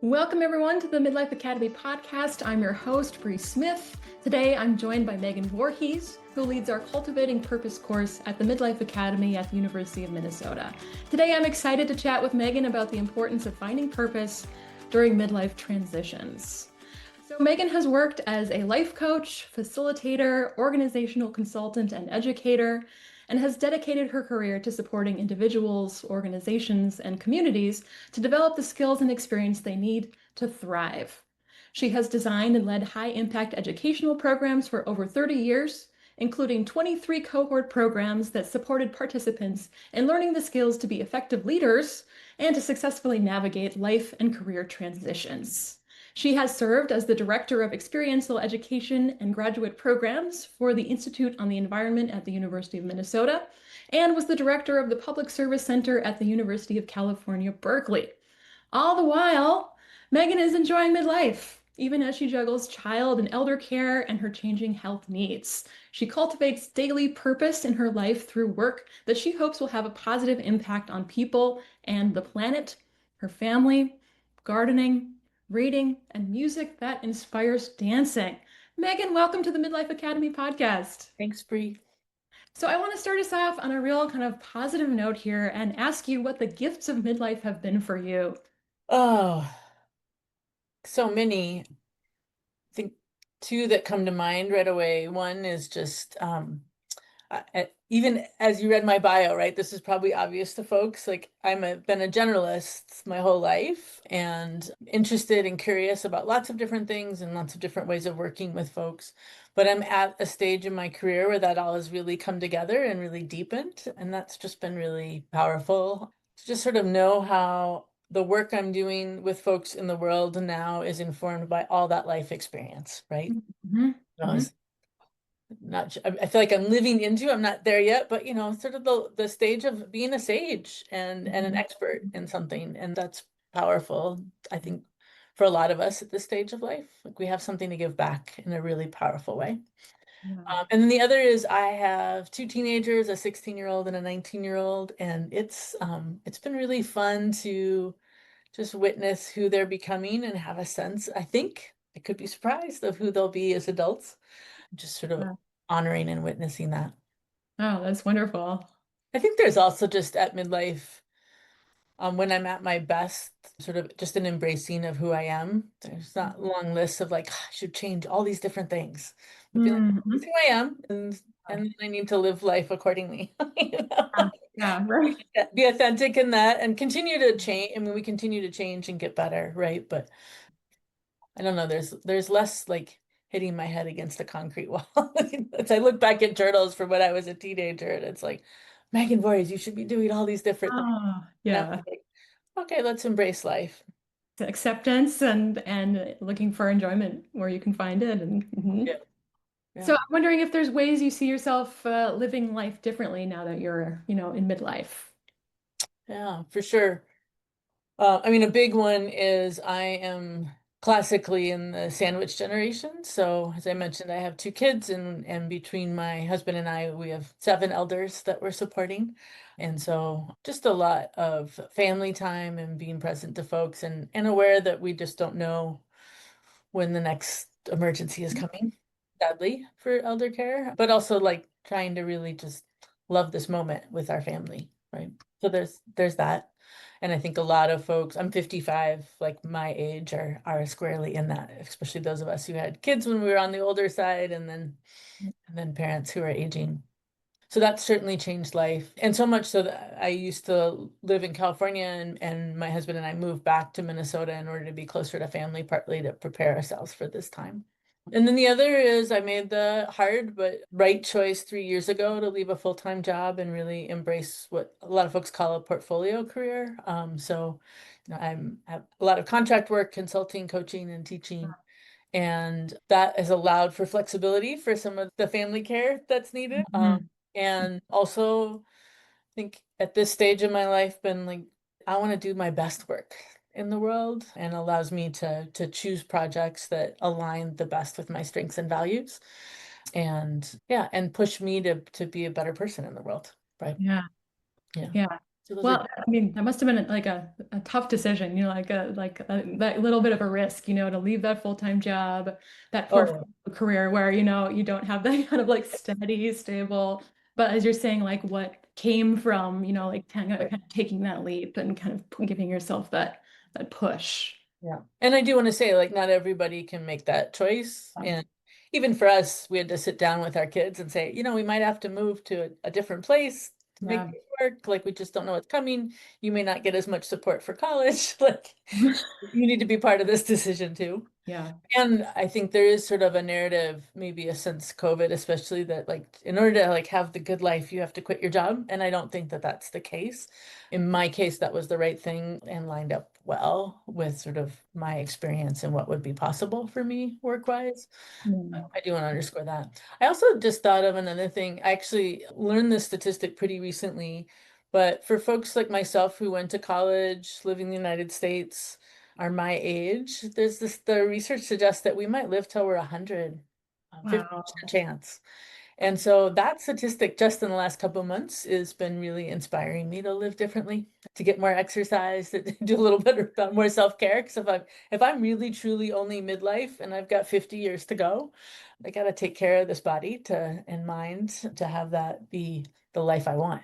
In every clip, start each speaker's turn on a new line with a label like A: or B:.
A: Welcome, everyone, to the Midlife Academy podcast. I'm your host, Bree Smith. Today, I'm joined by Megan Voorhees, who leads our Cultivating Purpose course at the Midlife Academy at the University of Minnesota. Today, I'm excited to chat with Megan about the importance of finding purpose during midlife transitions. So Megan has worked as a life coach, facilitator, organizational consultant, and educator, and has dedicated her career to supporting individuals, organizations, and communities to develop the skills and experience they need to thrive. She has designed and led high-impact educational programs for over 30 years, including 23 cohort programs that supported participants in learning the skills to be effective leaders and to successfully navigate life and career transitions. She has served as the Director of Experiential Education and Graduate Programs for the Institute on the Environment at the University of Minnesota and was the Director of the Public Service Center at the University of California, Berkeley. All the while, Megan is enjoying midlife, even as she juggles child and elder care and her changing health needs. She cultivates daily purpose in her life through work that she hopes will have a positive impact on people and the planet, her family, gardening, reading, and music that inspires dancing. Megan, welcome to the Midlife Academy podcast.
B: Thanks, Bree.
A: So, I want to start us off on a real kind of positive note here and ask you what the gifts of midlife have been for you.
B: Oh, so many. I think two that come to mind right away. One is just even as you read my bio, right? This is probably obvious to folks. Like been a generalist my whole life and interested and curious about lots of different things and lots of different ways of working with folks. But I'm at a stage in my career where that all has really come together and really deepened. And that's just been really powerful to just sort of know how the work I'm doing with folks in the world now is informed by all that life experience, right?
A: Mm-hmm.
B: You know, not I feel like I'm living into, I'm not there yet, but sort of the stage of being a sage and an expert in something. And that's powerful, I think, for a lot of us at this stage of life. Like we have something to give back in a really powerful way.
A: Yeah.
B: And then the other is I have two teenagers, a 16-year-old and a 19-year-old, and it's been really fun to just witness who they're becoming and have a sense, I think I could be surprised of who they'll be as adults. Just sort of
A: Yeah.
B: honoring and witnessing that.
A: Oh, that's wonderful.
B: I think there's also just at midlife, when I'm at my best, sort of just an embracing of who I am. There's not long lists of like, I should change all these different things. But be like, this is
A: Mhm.
B: who I am, and then I need to live life accordingly.
A: Yeah, yeah, right.
B: Be authentic in that and continue to change. I mean, we continue to change and get better, right? But I don't know, there's less like hitting my head against a concrete wall. As I look back at journals from when I was a teenager, and it's like, Megan Voorhees, you should be doing all these different things.
A: Oh,
B: And I'm
A: yeah.
B: like, okay, let's embrace life.
A: Acceptance and looking for enjoyment where you can find it. And
B: Yeah,
A: so
B: yeah,
A: I'm wondering if there's ways you see yourself living life differently now that you're, in midlife.
B: yeah, for sure. I mean, a big one is I am classically in the sandwich generation. So as I mentioned, I have two kids and between my husband and I, we have seven elders that we're supporting. And so just a lot of family time and being present to folks and aware that we just don't know when the next emergency is coming, sadly, for elder care, but also like trying to really just love this moment with our family, right? So there's that. And I think a lot of folks, I'm 55, like my age, are squarely in that, especially those of us who had kids when we were on the older side and then parents who are aging. So that's certainly changed life. And so much so that I used to live in California and my husband and I moved back to Minnesota in order to be closer to family, partly to prepare ourselves for this time. And then the other is I made the hard but right choice 3 years ago to leave a full-time job and really embrace what a lot of folks call a portfolio career. So I have a lot of contract work, consulting, coaching, and teaching. And that has allowed for flexibility for some of the family care that's needed.
A: Mhm.
B: And also, I think at this stage of my life, been like, I want to do my best work in the world and allows me to choose projects that align the best with my strengths and values. And yeah, and push me to be a better person in the world. Right.
A: Yeah,
B: Yeah.
A: yeah.
B: So those are
A: Well, I mean, that must have been like a tough decision, that little bit of a risk, to leave that full-time job, that
B: oh
A: portfolio career where, you don't have that kind of like steady, stable, but as you're saying, like what came from, like kind of taking that leap and kind of giving yourself that push.
B: yeah. And I do want to say, like, not everybody can make that choice. And even for us, we had to sit down with our kids and say, we might have to move to a different place to make
A: Yeah.
B: it work. Like, we just don't know what's coming. You may not get as much support for college. Like, you need to be part of this decision too.
A: Yeah.
B: And I think there is sort of a narrative, maybe since COVID, especially that like in order to like have the good life, you have to quit your job. And I don't think that that's the case. In my case, that was the right thing and lined up well with sort of my experience and what would be possible for me work-wise.
A: Mm.
B: I do want to underscore that. I also just thought of another thing. I actually learned this statistic pretty recently, but for folks like myself who went to college, live in the United States, are my age, the research suggests that we might live till we're 100, 50%
A: Wow.
B: chance. And so that statistic just in the last couple of months has been really inspiring me to live differently, to get more exercise, to do a little bit about more self-care. Because if I'm really truly only midlife and I've got 50 years to go, I got to take care of this body and mind to have that be the life I want.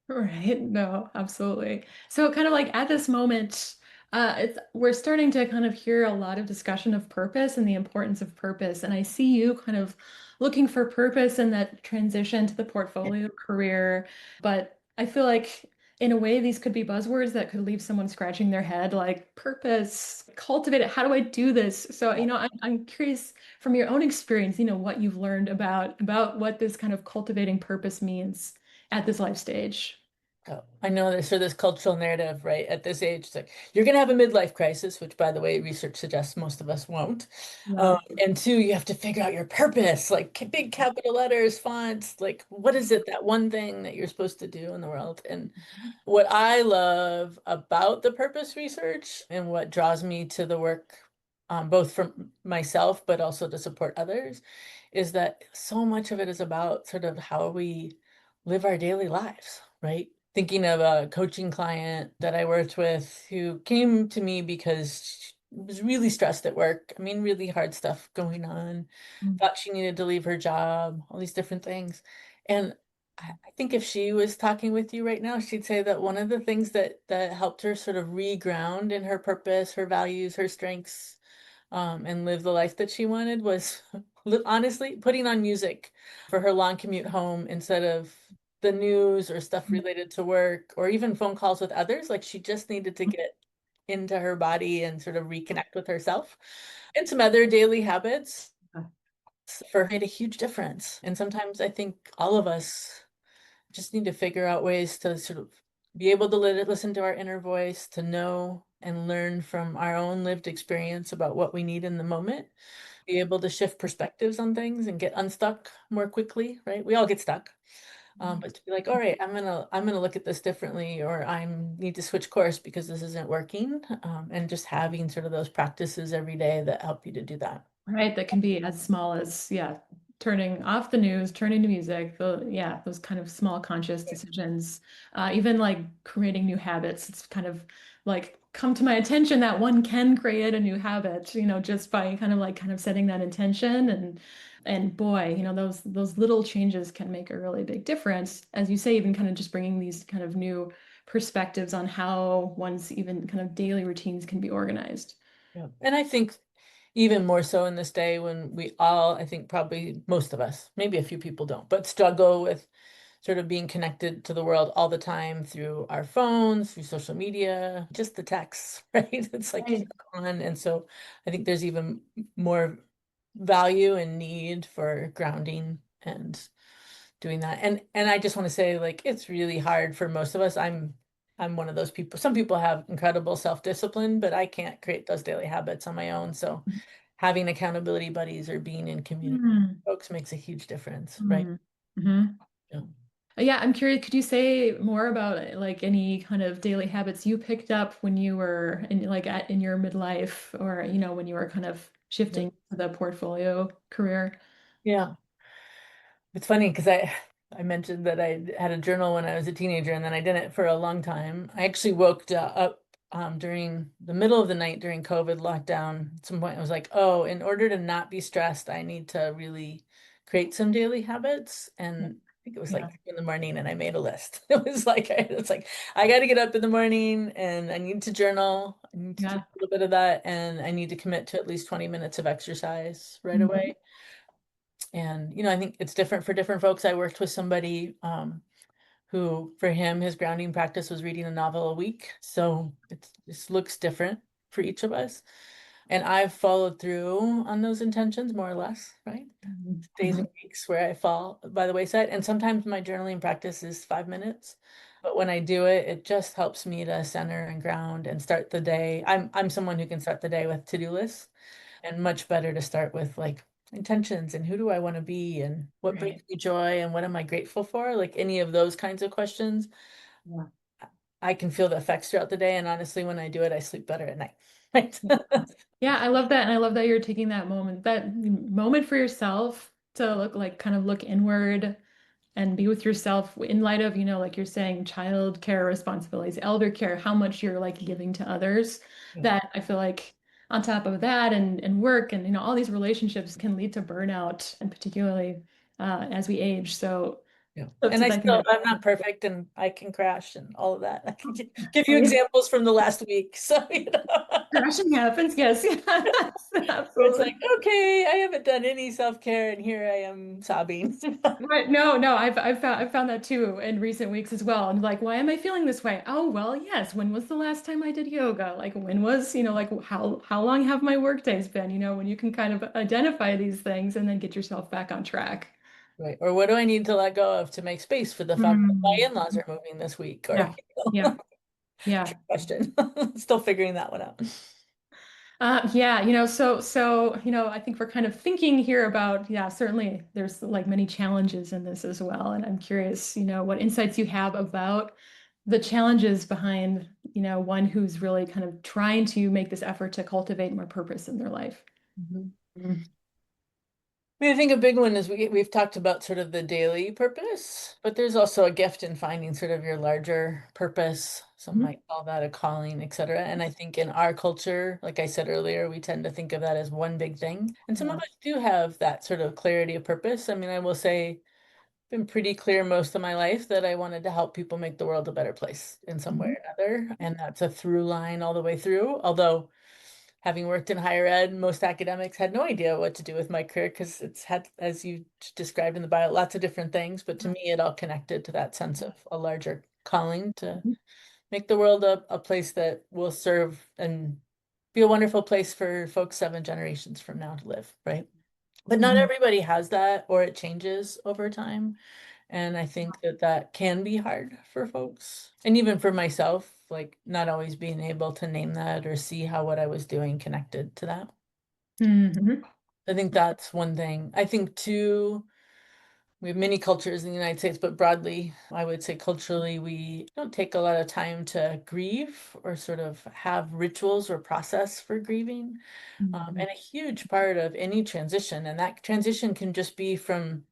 A: Right. No, absolutely. So kind of like at this moment, we're starting to kind of hear a lot of discussion of purpose and the importance of purpose. And I see you kind of looking for purpose in that transition to the portfolio career. But I feel like in a way, these could be buzzwords that could leave someone scratching their head, like purpose, cultivate it. How do I do this? So, I'm curious from your own experience, what you've learned about what this kind of cultivating purpose means at this life stage.
B: Oh, I know there's sort of this cultural narrative, right? At this age, it's like you're going to have a midlife crisis, which, by the way, research suggests most of us won't.
A: Yeah.
B: And two, you have to figure out your purpose, like big capital letters, fonts, like what is it, that one thing that you're supposed to do in the world? And what I love about the purpose research and what draws me to the work, both from myself, but also to support others, is that so much of it is about sort of how we live our daily lives, right? Thinking of a coaching client that I worked with who came to me because she was really stressed at work. I mean, really hard stuff going on.
A: Mm.
B: Thought she needed to leave her job, all these different things. And I think if she was talking with you right now, she'd say that one of the things that helped her sort of reground in her purpose, her values, her strengths, and live the life that she wanted was honestly putting on music for her long commute home instead of the news or stuff related to work or even phone calls with others. Like she just needed to get into her body and sort of reconnect with herself. And some other daily habits for her made a huge difference. And sometimes I think all of us just need to figure out ways to sort of be able to listen to our inner voice, to know and learn from our own lived experience about what we need in the moment, be able to shift perspectives on things and get unstuck more quickly, right? We all get stuck. But to be like, all right, I'm gonna look at this differently, or I need to switch course because this isn't working, and just having sort of those practices every day that help you to do that.
A: Right. That can be as small as, yeah, turning off the news, turning to music, those kind of small conscious decisions, even like creating new habits. It's kind of like come to my attention that one can create a new habit, just by kind of setting that intention and boy, those little changes can make a really big difference. As you say, even kind of just bringing these kind of new perspectives on how one's even kind of daily routines can be organized.
B: Yeah. And I think even more so in this day when we all, I think probably most of us, maybe a few people don't, but struggle with sort of being connected to the world all the time through our phones, through social media, just the texts, right? It's like
A: Right.
B: on. And so I think there's even more value and need for grounding and doing that. And I just want to say, like, it's really hard for most of us. I'm one of those people. Some people have incredible self-discipline, but I can't create those daily habits on my own. So having accountability buddies or being in community
A: Mm.
B: with folks makes a huge difference, right?
A: Mm. Mhm.
B: Yeah.
A: Yeah, I'm curious, could you say more about like any kind of daily habits you picked up when you were in your midlife or when you were kind of
B: Yeah.
A: shifting to the portfolio career?
B: Yeah. It's funny because I mentioned that I had a journal when I was a teenager and then I didn't for a long time. I actually woke up during the middle of the night during COVID lockdown. At some point, I was like, oh, in order to not be stressed, I need to really create some daily habits. And I think it was like
A: Yeah.
B: 3 in the morning and I made a list. It's like I got to get up in the morning and I need to journal. I need to do
A: Yeah.
B: a little bit of that and I need to commit to at least 20 minutes of exercise right
A: Mhm.
B: away. And, I think it's different for different folks. I worked with somebody who, for him, his grounding practice was reading a novel a week. So it just looks different for each of us. And I've followed through on those intentions more or less, right?
A: Mhm.
B: Days and
A: Mhm.
B: weeks where I fall by the wayside. And sometimes my journaling practice is 5 minutes. But when I do it, it just helps me to center and ground and start the day. I'm someone who can start the day with to-do lists and much better to start with like intentions and who do I want to be and what brings
A: Right.
B: me joy and what am I grateful for? Like any of those kinds of questions,
A: Yeah.
B: I can feel the effects throughout the day. And honestly, when I do it, I sleep better at night. Right.
A: Yeah. Yeah, I love that. And I love that you're taking that moment for yourself to look like kind of look inward and be with yourself in light of, like you're saying, child care responsibilities, elder care, how much you're like giving to others.
B: Yeah.
A: That I feel like on top of that and work and all these relationships can lead to burnout, and particularly as we age.
B: Yeah.
A: So
B: And
A: I think
B: I'm not perfect and I can crash and all of that. I can give you
A: that
B: examples from the last week. So,
A: crashing happens. Yes, yes,
B: where it's like,
A: absolutely.
B: okay, I haven't done any self-care and here I am sobbing.
A: Right. No, no, I've found that too in recent weeks as well. And like, why am I feeling this way? Oh, well, yes. When was the last time I did yoga? Like when was, like how long have my work days been? When you can kind of identify these things and then get yourself back on track.
B: Right. Or what do I need to let go of to make space for the fact that my
A: Mm.
B: in-laws are moving this week? Or,
A: Yeah. Yeah. Yeah.
B: trick question. Still figuring that one out.
A: Yeah, I think we're kind of thinking here about, yeah, certainly there's like many challenges in this as well. And I'm curious, what insights you have about the challenges behind, one who's really kind of trying to make this effort to cultivate more purpose in their life.
B: Mhm.
A: Mm.
B: I mean, I think a big one is we've talked about sort of the daily purpose, but there's also a gift in finding sort of your larger purpose. Some
A: Mhm.
B: might call that a calling, et cetera. And I think in our culture, like I said earlier, we tend to think of that as one big thing. And some of
A: Yeah.
B: us do have that sort of clarity of purpose. I mean, I will say, been pretty clear most of my life that I wanted to help people make the world a better place in some way
A: Mhm.
B: or another. And that's a through line all the way through. Although having worked in higher ed, most academics had no idea what to do with my career because it's had, as you described in the bio, lots of different things. But to me, it all connected to that sense of a larger calling to
A: Mhm.
B: make the world a place that will serve and be a wonderful place for folks 7 generations from now to live, right? But not
A: Mhm.
B: everybody has that, or it changes over time. And I think that that can be hard for folks. And even for myself, like not always being able to name that or see how what I was doing connected to that.
A: Mhm.
B: I think that's one thing. I think too, we have many cultures in the United States, but broadly, I would say culturally, we don't take a lot of time to grieve or sort of have rituals or process for grieving.
A: Mhm.
B: And a huge part of any transition, and that transition can just be from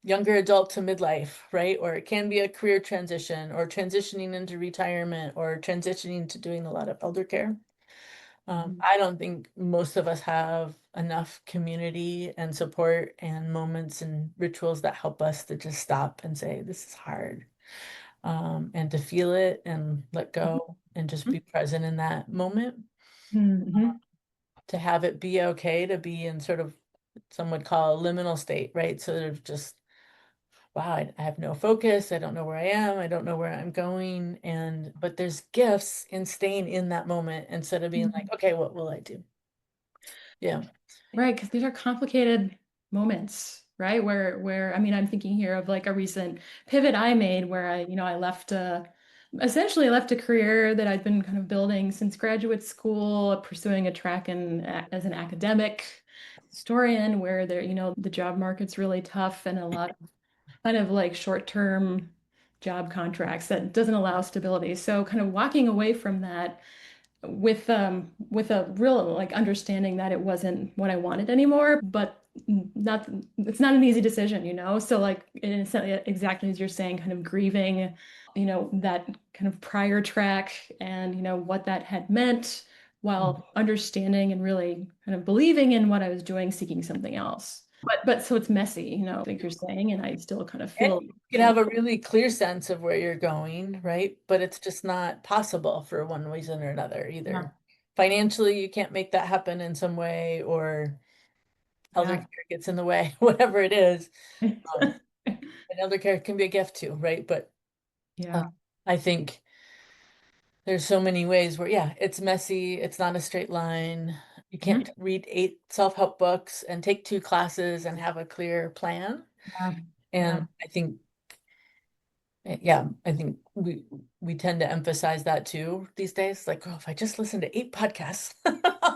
B: younger adult to midlife, right? Or it can be a career transition or transitioning into retirement or transitioning to doing a lot of elder care.
A: Mhm.
B: I don't think most of us have enough community and support and moments and rituals that help us to just stop and say, this is hard. And to feel it and let go and just be present in that moment.
A: Mhm.
B: To have it be okay to be in sort of some would call a liminal state, right? Sort of just wow, I have no focus. I don't know where I am. I don't know where I'm going. And, but there's gifts in staying in that moment instead of being like,
A: Mhm.
B: okay, what will I do? Yeah.
A: Right, because these are complicated moments, right? Where I mean, I'm thinking here of like a recent pivot I made where I left essentially left a career that I'd been kind of building since graduate school, pursuing a track as an academic historian where the job market's really tough and a lot of kind of like short-term job contracts that doesn't allow stability. So kind of walking away from that with a real like understanding that it wasn't what I wanted anymore, but not it's not an easy decision, So like exactly as you're saying, kind of grieving, that kind of prior track and what that had meant while understanding and really kind of believing in what I was doing, seeking something else. But so it's messy, like you're saying, and I still kind of
B: And
A: feel
B: you can have a really clear sense of where you're going, right? But it's just not possible for one reason or another.
A: yeah,
B: Either financially, you can't make that happen in some way, or elder
A: yeah.
B: care gets in the way, whatever it is. Um, and elder care can be a gift too, right? But uh,
A: Yeah.
B: I think there's so many ways where, yeah, it's messy. It's not a straight line. You can't
A: Mhm.
B: read 8 self-help books and take 2 classes and have a clear plan.
A: Yeah.
B: And
A: Yeah.
B: I think yeah, I think we tend to emphasize that too these days. Like, oh, if I just listen to 8 podcasts,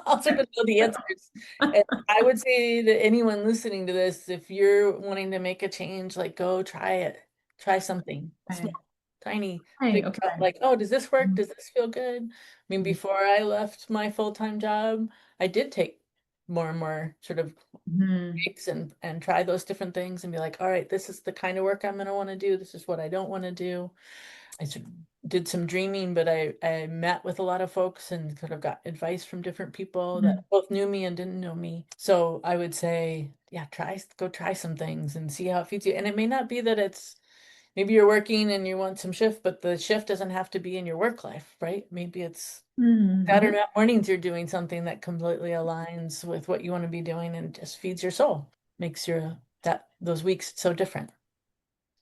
B: I'll sort of know the answers. And I would say to anyone listening to this, if you're wanting to make a change, like go try it. Try something small,
A: Okay.
B: tiny.
A: Hey,
B: Figure out
A: okay.
B: like, oh, does this work?
A: Mhm.
B: Does this feel good? I mean, before I left my full-time job, I did take more and more sort of
A: Mhm.
B: breaks and try those different things and be like, all right, this is the kind of work I'm going to want to do. This is what I don't want to do. I sort of did some dreaming, but I met with a lot of folks and sort of got advice from different people that
A: Mhm.
B: both knew me and didn't know me. So I would say, yeah, go try some things and see how it feeds you. And it may not be that it's maybe you're working and you want some shift, but the shift doesn't have to be in your work life, right? Maybe it's
A: Mhm.
B: Saturday mornings you're doing something that completely aligns with what you want to be doing and just feeds your soul, makes your that those weeks so different.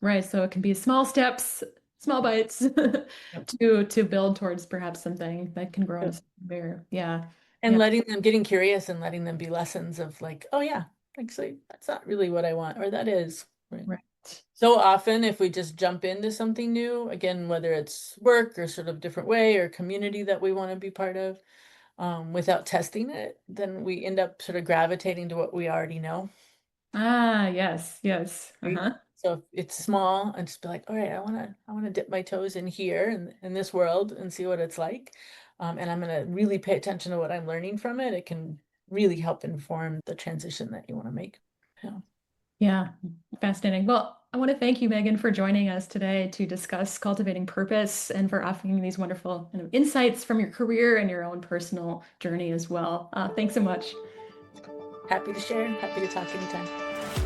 A: Right. So it can be small steps, small bites
B: Yep.
A: to build towards perhaps something that can grow into
B: Yep.
A: something bigger. Yeah.
B: And
A: Yeah.
B: letting them getting curious and letting them be lessons of like, oh yeah, actually that's not really what I want, or that is. Right.
A: Right.
B: So often if we just jump into something new, again, whether it's work or sort of different way or community that we want to be part of, without testing it, then we end up sort of gravitating to what we already know.
A: Ah, yes. Yes.
B: Right?
A: Uh-huh.
B: So if it's small and just be like, all right, I want to dip my toes in here in this world and see what it's like. And I'm going to really pay attention to what I'm learning from it. It can really help inform the transition that you want to make. Yeah.
A: Yeah. Fascinating. Well, I want to thank you, Megan, for joining us today to discuss cultivating purpose and for offering these wonderful kind of insights from your career and your own personal journey as well. Thanks so much.
B: Happy to share. Happy to talk anytime.